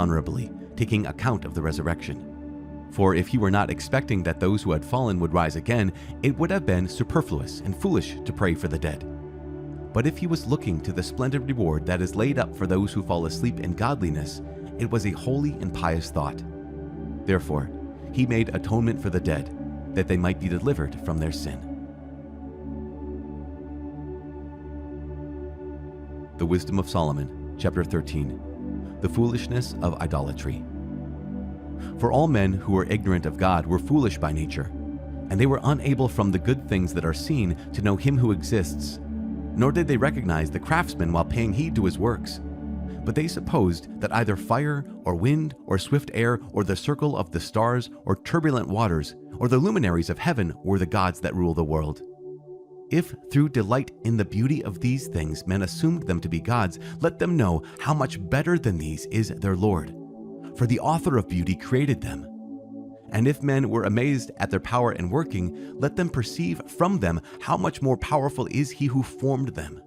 honorably, taking account of the resurrection. For if he were not expecting that those who had fallen would rise again, it would have been superfluous and foolish to pray for the dead. But if he was looking to the splendid reward that is laid up for those who fall asleep in godliness, it was a holy and pious thought. Therefore, he made atonement for the dead, that they might be delivered from their sin. The Wisdom of Solomon, chapter 13. The foolishness of idolatry. For all men who were ignorant of God were foolish by nature, and they were unable from the good things that are seen to know him who exists, nor did they recognize the craftsman while paying heed to his works. But they supposed that either fire or wind or swift air or the circle of the stars or turbulent waters or the luminaries of heaven were the gods that rule the world. If through delight in the beauty of these things men assumed them to be gods, let them know how much better than these is their Lord. For the author of beauty created them. And if men were amazed at their power in working, let them perceive from them how much more powerful is he who formed them.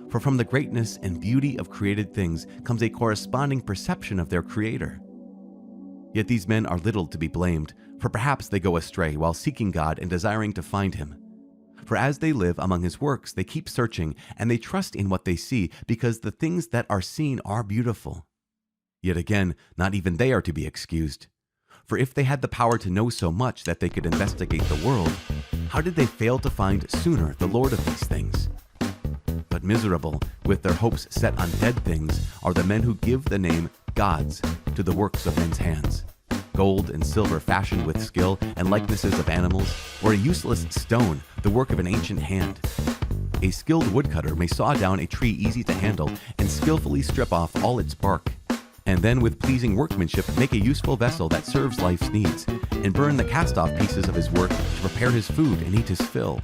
For from the greatness and beauty of created things comes a corresponding perception of their Creator. Yet these men are little to be blamed, for perhaps they go astray while seeking God and desiring to find him. For as they live among his works, they keep searching, and they trust in what they see, because the things that are seen are beautiful. Yet again, not even they are to be excused. For if they had the power to know so much that they could investigate the world, how did they fail to find sooner the Lord of these things? But miserable, with their hopes set on dead things, are the men who give the name gods to the works of men's hands. Gold and silver fashioned with skill and likenesses of animals, or a useless stone, the work of an ancient hand. A skilled woodcutter may saw down a tree easy to handle and skillfully strip off all its bark, and then with pleasing workmanship make a useful vessel that serves life's needs, and burn the cast-off pieces of his work to prepare his food and eat his fill.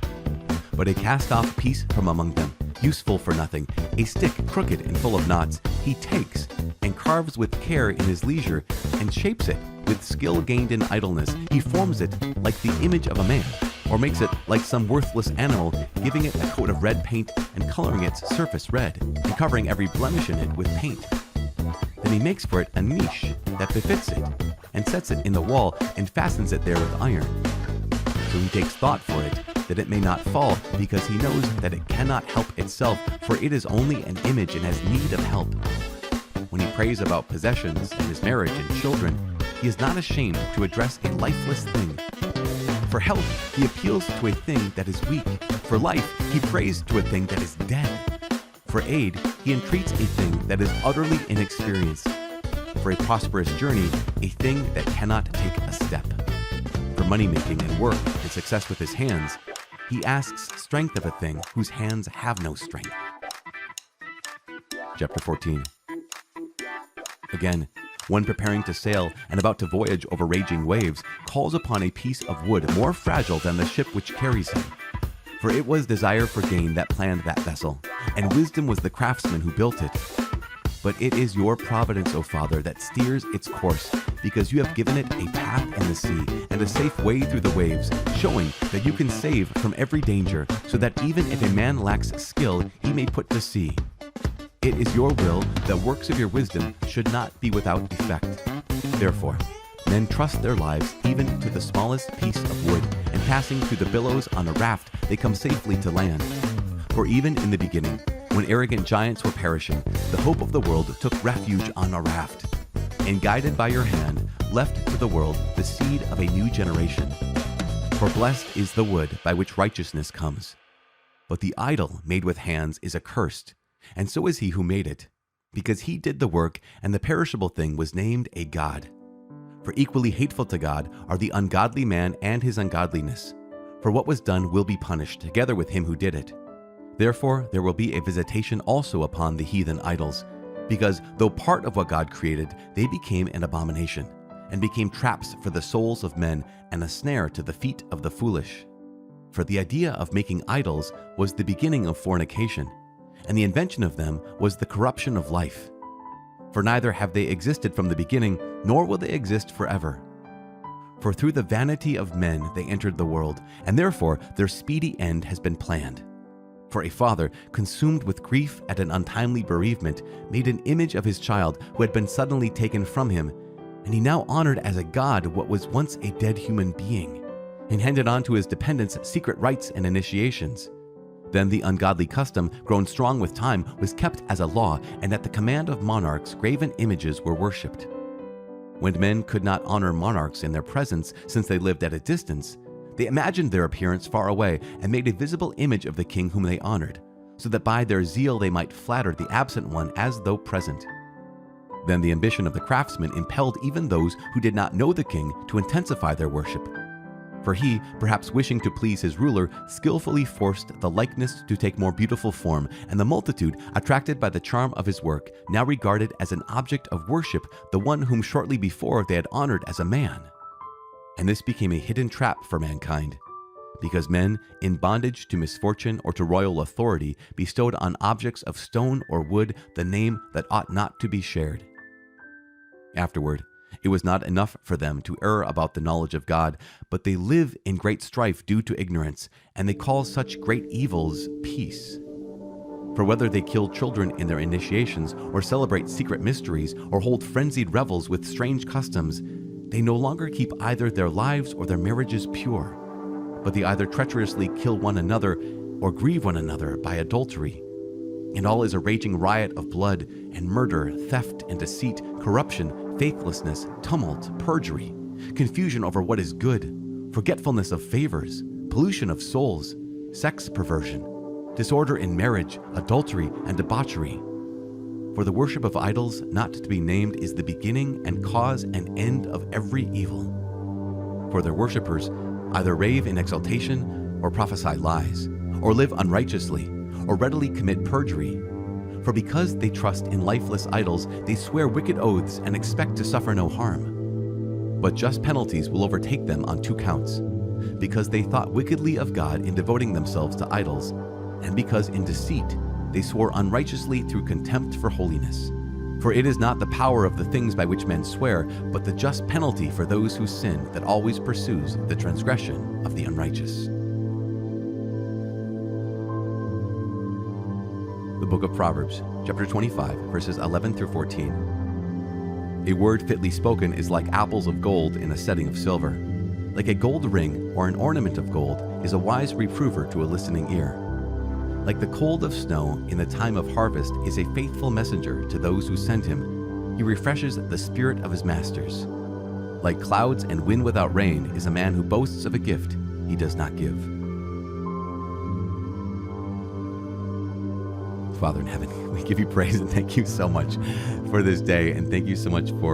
But a cast-off piece from among them, useful for nothing, a stick crooked and full of knots, he takes and carves with care in his leisure, and shapes it with skill gained in idleness. He forms it like the image of a man, or makes it like some worthless animal, giving it a coat of red paint and coloring its surface red, and covering every blemish in it with paint. Then he makes for it a niche that befits it, and sets it in the wall, and fastens it there with iron. So he takes thought for it, that it may not fall, because he knows that it cannot help itself, for it is only an image and has need of help. When he prays about possessions and his marriage and children, he is not ashamed to address a lifeless thing. For help, he appeals to a thing that is weak. For life, he prays to a thing that is dead. For aid, he entreats a thing that is utterly inexperienced. For a prosperous journey, a thing that cannot take a step. For money-making and work and success with his hands, he asks strength of a thing whose hands have no strength. Chapter 14. Again, one preparing to sail and about to voyage over raging waves calls upon a piece of wood more fragile than the ship which carries him. For it was desire for gain that planned that vessel, and wisdom was the craftsman who built it. But it is your providence, O Father, that steers its course, because you have given it a path in the sea and a safe way through the waves, showing that you can save from every danger, so that even if a man lacks skill, he may put to sea. It is your will that works of your wisdom should not be without effect. Therefore, men trust their lives even to the smallest piece of wood, and passing through the billows on a raft, they come safely to land. For even in the beginning, when arrogant giants were perishing, the hope of the world took refuge on a raft, and guided by your hand, left to the world the seed of a new generation. For blessed is the wood by which righteousness comes. But the idol made with hands is accursed, and so is he who made it, because he did the work, and the perishable thing was named a god. For equally hateful to God are the ungodly man and his ungodliness. For what was done will be punished, together with him who did it. Therefore there will be a visitation also upon the heathen idols, because though part of what God created, they became an abomination, and became traps for the souls of men, and a snare to the feet of the foolish. For the idea of making idols was the beginning of fornication, and the invention of them was the corruption of life. For neither have they existed from the beginning, nor will they exist forever. For through the vanity of men they entered the world, and therefore their speedy end has been planned. For a father, consumed with grief at an untimely bereavement, made an image of his child who had been suddenly taken from him, and he now honored as a god what was once a dead human being, and handed on to his dependents secret rites and initiations. Then the ungodly custom, grown strong with time, was kept as a law, and at the command of monarchs graven images were worshipped. When men could not honor monarchs in their presence since they lived at a distance, they imagined their appearance far away and made a visible image of the king whom they honored, so that by their zeal they might flatter the absent one as though present. Then the ambition of the craftsman impelled even those who did not know the king to intensify their worship. For he, perhaps wishing to please his ruler, skillfully forced the likeness to take more beautiful form, and the multitude, attracted by the charm of his work, now regarded as an object of worship the one whom shortly before they had honored as a man. And this became a hidden trap for mankind, because men, in bondage to misfortune or to royal authority, bestowed on objects of stone or wood the name that ought not to be shared. Afterward, it was not enough for them to err about the knowledge of God, but they live in great strife due to ignorance, and they call such great evils peace. For whether they kill children in their initiations, or celebrate secret mysteries, or hold frenzied revels with strange customs, they no longer keep either their lives or their marriages pure, but they either treacherously kill one another or grieve one another by adultery. And all is a raging riot of blood and murder, theft and deceit, corruption, faithlessness, tumult, perjury, confusion over what is good, forgetfulness of favors, pollution of souls, sex perversion, disorder in marriage, adultery, and debauchery. For the worship of idols not to be named is the beginning and cause and end of every evil. For their worshippers either rave in exaltation or prophesy lies, or live unrighteously, or readily commit perjury. For because they trust in lifeless idols, they swear wicked oaths and expect to suffer no harm. But just penalties will overtake them on 2 counts, because they thought wickedly of God in devoting themselves to idols, and because in deceit they swore unrighteously through contempt for holiness. For it is not the power of the things by which men swear, but the just penalty for those who sin that always pursues the transgression of the unrighteous. The book of Proverbs, chapter 25, verses 11 through 14. A word fitly spoken is like apples of gold in a setting of silver. Like a gold ring or an ornament of gold is a wise reprover to a listening ear. Like the cold of snow in the time of harvest is a faithful messenger to those who send him. He refreshes the spirit of his masters. Like clouds and wind without rain is a man who boasts of a gift he does not give. Father in heaven, we give you praise and thank you so much for this day, and thank you so much for